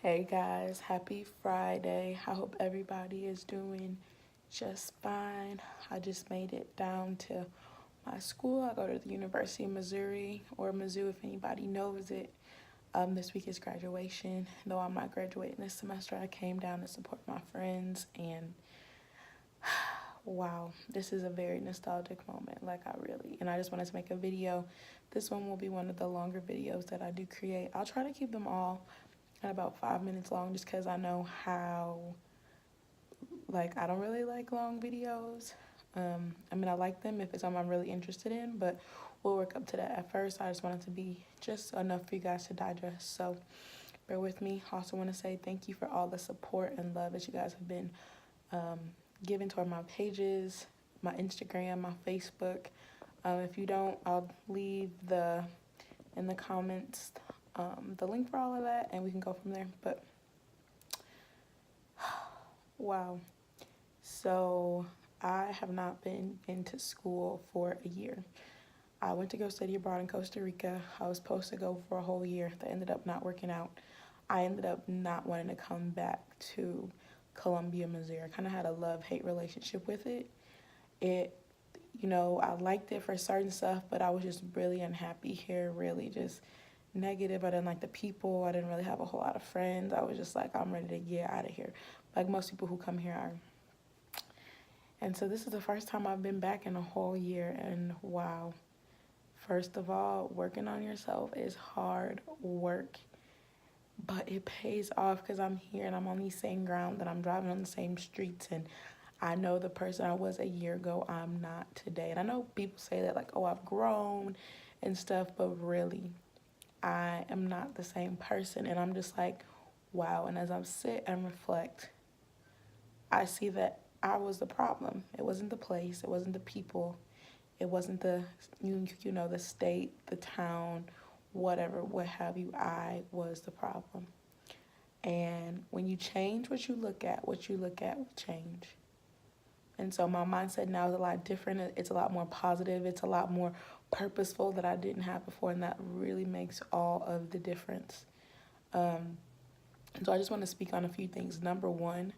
Hey guys, happy Friday. I hope everybody is doing just fine. I just made it down to my school. I go to the University of Missouri, or Mizzou if anybody knows it. This week is graduation. Though I'm not graduating this semester, I came down to support my friends, and wow, this is a very nostalgic moment. And I just wanted to make a video. This one will be one of the longer videos that I do create. I'll try to keep them all at about 5 minutes long, just because I know how, I don't really like long videos. I like them if it's something I'm really interested in, but we'll work up to that. At first, I just want it to be just enough for you guys to digest, so bear with me. Also want to say thank you for all the support and love that you guys have been giving toward my pages, my Instagram, my Facebook. If you don't, I'll leave in the comments the link for all of that, and we can go from there. But wow, so I have not been into school for a year. I went to go study abroad in Costa Rica. I was supposed to go for a whole year. That ended up not working out. I ended up not wanting to come back to Columbia, Missouri. I kind of had a love-hate relationship with it. I liked it for certain stuff, but I was just really unhappy here, really just negative. I didn't like the people. I didn't really have a whole lot of friends. I was just like, I'm ready to get out of here, like most people who come here are. And so this is the first time I've been back in a whole year, and wow. First of all, working on yourself is hard work, but it pays off because I'm here and I'm on the same ground, and I'm driving on the same streets, and I know the person I was a year ago, I'm not today. And I know people say that, like, oh, I've grown and stuff, but really, I am not the same person. And I'm just like, wow. And as I sit and reflect, I see that I was the problem. It wasn't the place. It wasn't the people. It wasn't the state, the town, whatever, what have you. I was the problem. And when you change what you look at will change. And so my mindset now is a lot different. It's a lot more positive. It's a lot more purposeful that I didn't have before. And that really makes all of the difference. So I just want to speak on a few things. Number one,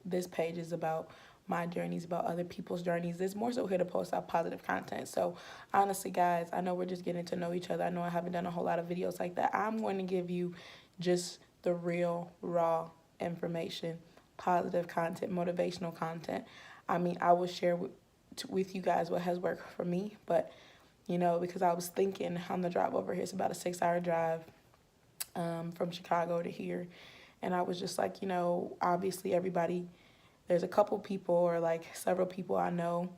this page is about my journeys, about other people's journeys. It's more so here to post out positive content. So honestly, guys, I know we're just getting to know each other. I know I haven't done a whole lot of videos like that. I'm going to give you just the real, raw information, positive content, motivational content. I will share with you guys what has worked for me, but because I was thinking on the drive over here, it's about a 6-hour drive from Chicago to here. And I was just like, obviously there's a couple people or like several people I know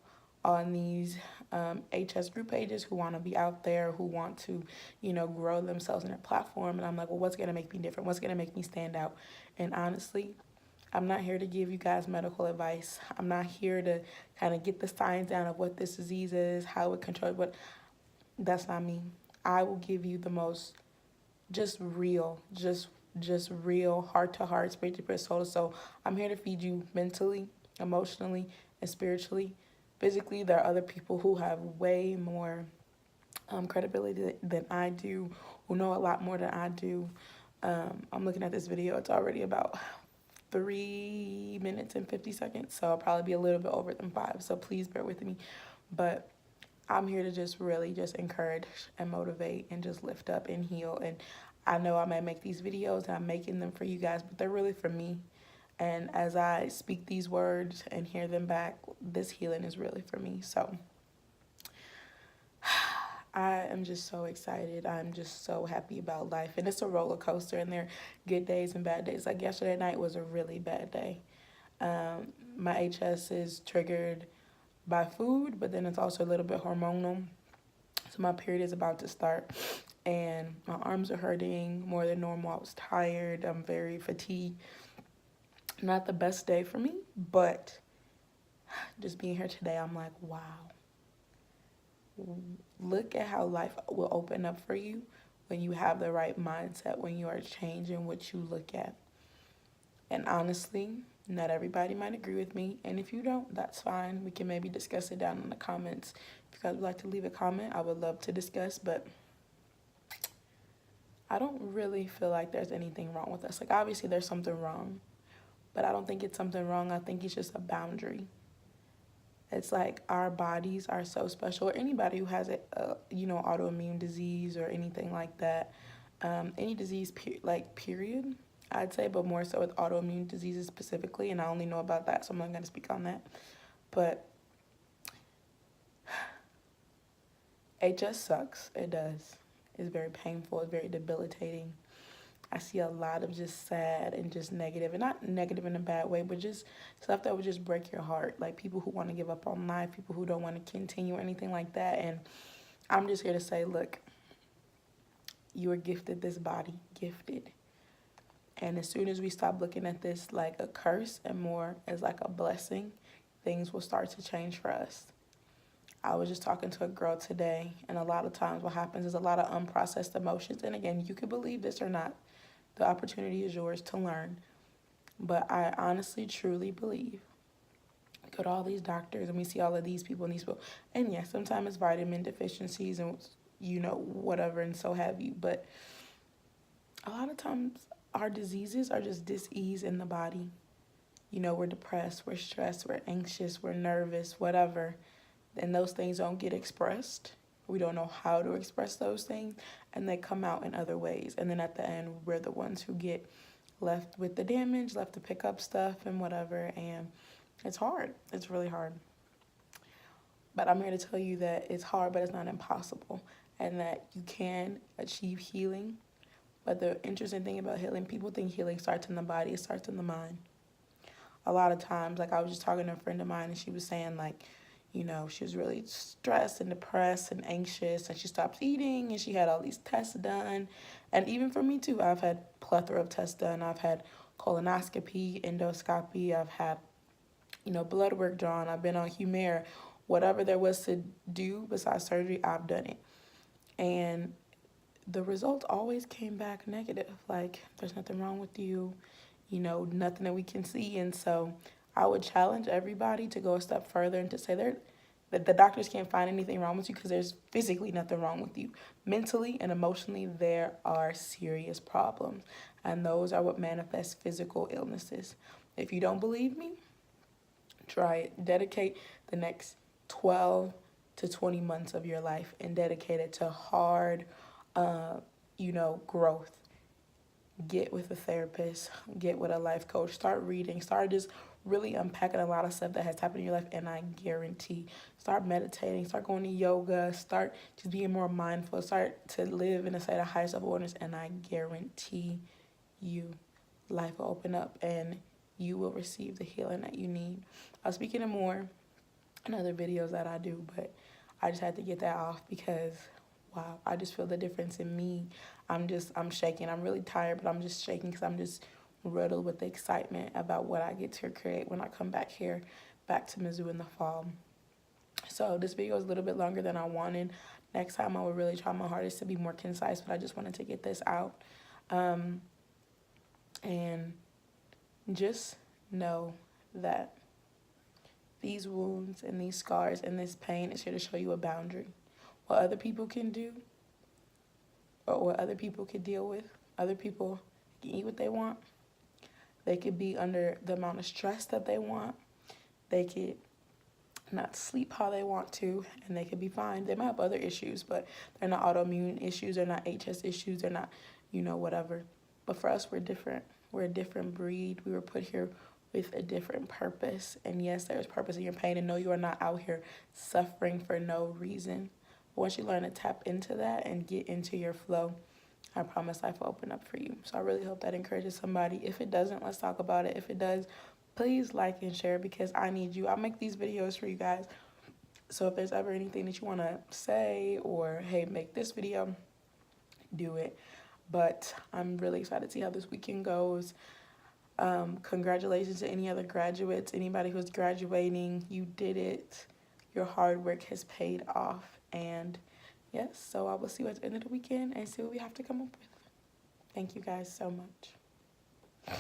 on these HS group pages who want to be out there, who want to, grow themselves in their platform. And I'm like, well, what's going to make me different? What's going to make me stand out? And honestly, I'm not here to give you guys medical advice. I'm not here to kind of get the science down of what this disease is, how it controls what. That's not me. I will give you the most just real, just real heart to heart, spirit to spirit, soul to soul. I'm here to feed you mentally, emotionally, and spiritually. Physically, there are other people who have way more credibility than I do, who know a lot more than I do. I'm looking at this video. It's already about 3 minutes and 50 seconds, so I'll probably be a little bit over than 5, so please bear with me. But I'm here to just really just encourage and motivate and just lift up and heal. And I know I may make these videos and I'm making them for you guys, but they're really for me. And as I speak these words and hear them back, this healing is really for me. So I am just so excited. I'm just so happy about life. And it's a roller coaster, and there are good days and bad days. Like yesterday night was a really bad day. My HS is triggered by food, but then it's also a little bit hormonal. So my period is about to start, and my arms are hurting more than normal. I was tired. I'm very fatigued. Not the best day for me, but just being here today, I'm like, wow. Look at how life will open up for you when you have the right mindset, when you are changing what you look at. And honestly, not everybody might agree with me, and if you don't, that's fine. We can maybe discuss it down in the comments. If you guys would like to leave a comment, I would love to discuss, but I don't really feel like there's anything wrong with us. Like, obviously, there's something wrong, but I don't think it's something wrong. I think it's just a boundary. It's like our bodies are so special, or anybody who has autoimmune disease or anything like that, any disease, period, I'd say, but more so with autoimmune diseases specifically, and I only know about that, so I'm not going to speak on that. But it just sucks. It does. It's very painful. It's very debilitating. I see a lot of just sad and just negative, and not negative in a bad way, but just stuff that would just break your heart. Like people who want to give up on life, people who don't want to continue or anything like that. And I'm just here to say, look, you are gifted this body, gifted. And as soon as we stop looking at this like a curse and more as like a blessing, things will start to change for us. I was just talking to a girl today, and a lot of times what happens is a lot of unprocessed emotions. And again, you could believe this or not. The opportunity is yours to learn. But I honestly, truly believe we go to all these doctors and we see all of these people and these people. And yes, sometimes it's vitamin deficiencies and, whatever and so have you. But a lot of times our diseases are just dis-ease in the body. We're depressed, we're stressed, we're anxious, we're nervous, whatever. And those things don't get expressed. We don't know how to express those things, and they come out in other ways. And then at the end, we're the ones who get left with the damage, left to pick up stuff and whatever, and it's hard. It's really hard. But I'm here to tell you that it's hard, but it's not impossible, and that you can achieve healing. But the interesting thing about healing, people think healing starts in the body, it starts in the mind. A lot of times, like I was just talking to a friend of mine, and she was saying, like, she was really stressed and depressed and anxious, and she stopped eating, and she had all these tests done. And even for me too, I've had plethora of tests done. I've had colonoscopy, endoscopy, I've had, blood work drawn, I've been on Humira. Whatever there was to do besides surgery, I've done it. And the results always came back negative. Like, there's nothing wrong with you, nothing that we can see. And so I would challenge everybody to go a step further and to say that the doctors can't find anything wrong with you because there's physically nothing wrong with you. Mentally and emotionally, there are serious problems, and those are what manifest physical illnesses. If you don't believe me, try it. Dedicate the next 12 to 20 months of your life and dedicate it to hard, growth. Get with a therapist, get with a life coach, start reading, start just really unpacking a lot of stuff that has happened in your life, and I guarantee, start meditating, start going to yoga, start just being more mindful, start to live in a state of higher self-awareness, and I guarantee you, life will open up and you will receive the healing that you need. I'll speak in more in other videos that I do, but I just had to get that off because wow, I just feel the difference in me. I'm shaking. I'm really tired, but I'm just shaking because I'm just riddled with the excitement about what I get to create when I come back here, back to Mizzou in the fall. So this video is a little bit longer than I wanted. Next time I will really try my hardest to be more concise, but I just wanted to get this out. And just know that these wounds and these scars and this pain is here to show you a boundary. What other people can do, or what other people can deal with. Other people can eat what they want. They could be under the amount of stress that they want. They could not sleep how they want to, and they could be fine. They might have other issues, but they're not autoimmune issues. They're not HS issues. They're not, whatever. But for us, we're different. We're a different breed. We were put here with a different purpose. And yes, there's purpose in your pain. And no, you are not out here suffering for no reason. Once you learn to tap into that and get into your flow, I promise life will open up for you. So I really hope that encourages somebody. If it doesn't, let's talk about it. If it does, please like and share because I need you. I make these videos for you guys. So if there's ever anything that you want to say or, hey, make this video, do it. But I'm really excited to see how this weekend goes. Congratulations to any other graduates, anybody who's graduating. You did it. Your hard work has paid off. And yes, so I will see you at the end of the weekend and see what we have to come up with. Thank you guys so much.